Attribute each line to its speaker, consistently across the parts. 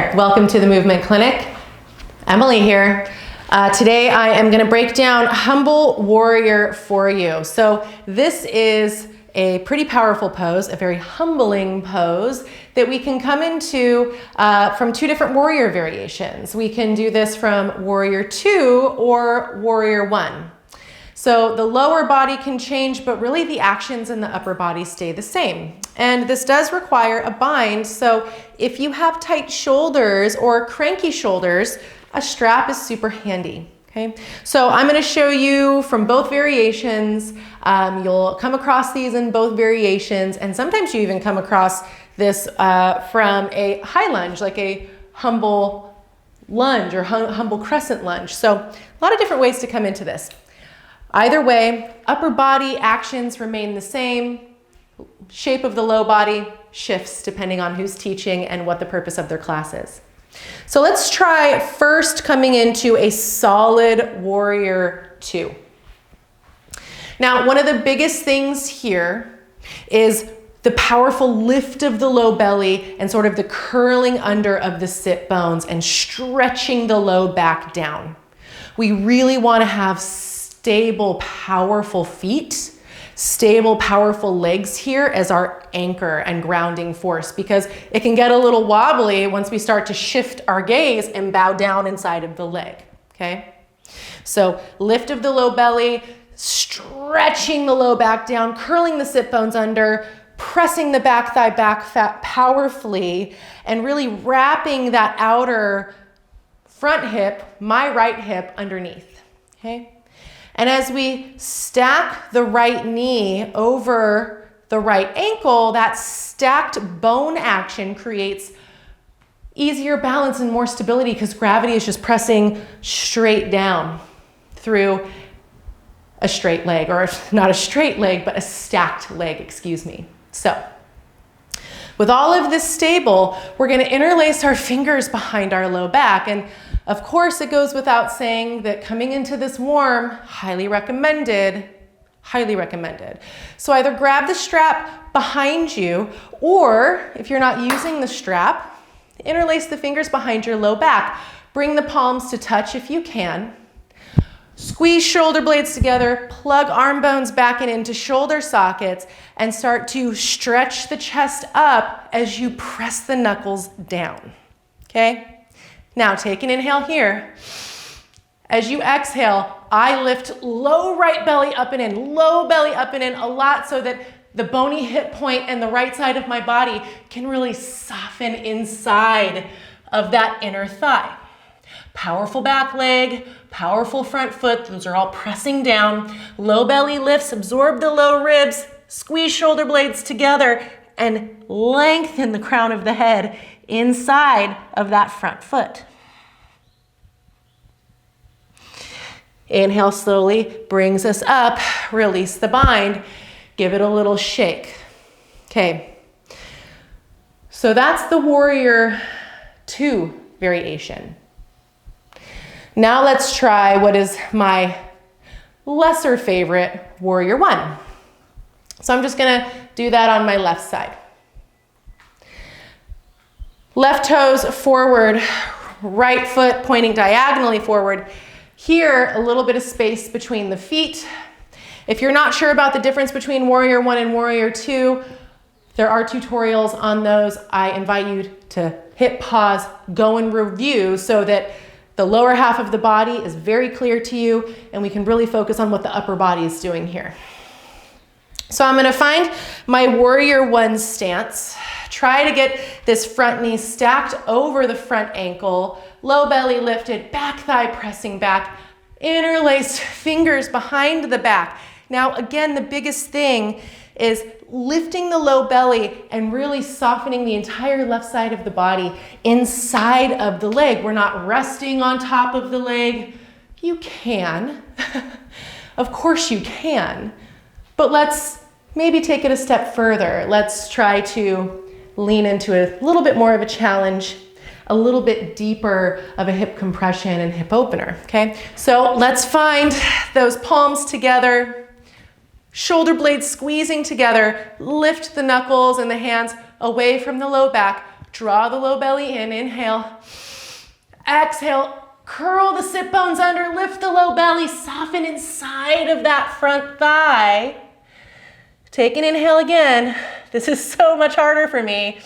Speaker 1: there, welcome to the Movement Clinic. Emily here. Today I am going to break down Humble Warrior for you. So this is a pretty powerful pose, a very humbling pose that we can come into from two different warrior variations. We can do this from Warrior 2 or Warrior 1. So the lower body can change, but really the actions in the upper body stay the same. And this does require a bind, so if you have tight shoulders or cranky shoulders, a strap is super handy. Okay, so I'm going to show you from both variations. You'll come across these in both variations, and sometimes you even come across this from a high lunge, like a humble lunge or humble crescent lunge. So a lot of different ways to come into this. Either way, upper body actions remain the same. Shape of the low body shifts depending on who's teaching and what the purpose of their class is. So let's try first coming into a solid Warrior 2. Now, one of the biggest things here is the powerful lift of the low belly and sort of the curling under of the sit bones and stretching the low back down. We really want to have stable, powerful feet, stable, powerful legs here as our anchor and grounding force, because it can get a little wobbly once we start to shift our gaze and bow down inside of the leg, okay? So lift of the low belly, stretching the low back down, curling the sit bones under, pressing the back thigh back fat powerfully, and really wrapping that outer front hip, my right hip, underneath, okay? And as we stack the right knee over the right ankle, that stacked bone action creates easier balance and more stability because gravity is just pressing straight down through a straight leg, or not a straight leg, but a stacked leg, excuse me. So with all of this stable, we're going to interlace our fingers behind our low back. And of course, it goes without saying that coming into this warm, highly recommended, highly recommended. So either grab the strap behind you, or if you're not using the strap, interlace the fingers behind your low back. Bring the palms to touch if you can. Squeeze shoulder blades together, plug arm bones back and into shoulder sockets, and start to stretch the chest up as you press the knuckles down, okay? Now take an inhale here. As you exhale, I lift low right belly up and in, low belly up and in a lot so that the bony hip point and the right side of my body can really soften inside of that inner thigh. Powerful back leg, powerful front foot, those are all pressing down. Low belly lifts, absorb the low ribs, squeeze shoulder blades together, and lengthen the crown of the head inside of that front foot. Inhale slowly, brings us up, release the bind, give it a little shake. Okay, so that's the Warrior 2 variation. Now let's try what is my lesser favorite, Warrior 1. So I'm just gonna do that on my left side. Left toes forward, right foot pointing diagonally forward. Here, a little bit of space between the feet. If you're not sure about the difference between Warrior 1 and Warrior 2, there are tutorials on those. I invite you to hit pause, go and review so that the lower half of the body is very clear to you and we can really focus on what the upper body is doing here. So I'm gonna find my Warrior 1 stance. Try to get this front knee stacked over the front ankle, low belly lifted, back thigh pressing back, interlaced fingers behind the back. Now, again, the biggest thing is lifting the low belly and really softening the entire left side of the body inside of the leg. We're not resting on top of the leg. You can, of course you can, but let's maybe take it a step further. Let's try to lean into a little bit more of a challenge, a little bit deeper of a hip compression and hip opener, okay? So let's find those palms together, shoulder blades squeezing together, lift the knuckles and the hands away from the low back, Draw the low belly in, inhale. Exhale, curl the sit bones under, lift the low belly, soften inside of that front thigh. Take an inhale again. This is so much harder for me.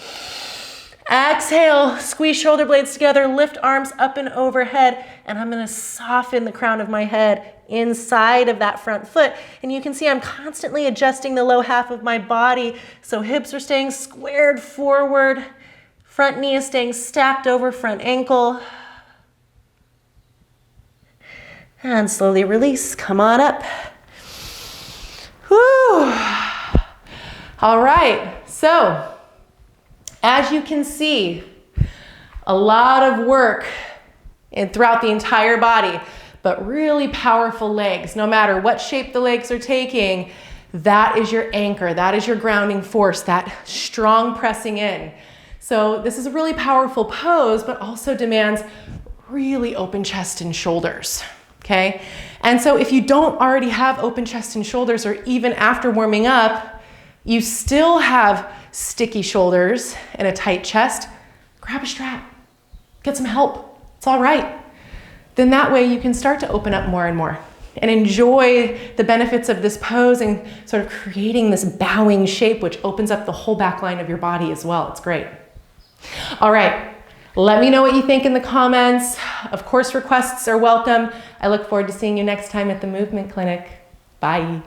Speaker 1: Exhale, squeeze shoulder blades together, lift arms up and overhead, and I'm gonna soften the crown of my head inside of that front foot. And you can see I'm constantly adjusting the low half of my body, so hips are staying squared forward, front knee is staying stacked over front ankle. And slowly release, come on up. Whew. All right, so as you can see, a lot of work throughout the entire body, but really powerful legs. No matter what shape the legs are taking, that is your anchor, that is your grounding force, that strong pressing in. So this is a really powerful pose, but also demands really open chest and shoulders, okay? And so if you don't already have open chest and shoulders, or even after warming up, you still have sticky shoulders and a tight chest, grab a strap, get some help, it's all right. Then that way you can start to open up more and more and enjoy the benefits of this pose and sort of creating this bowing shape, which opens up the whole back line of your body as well. It's great. All right, let me know what you think in the comments. Of course, requests are welcome. I look forward to seeing you next time at the Movement Clinic. Bye.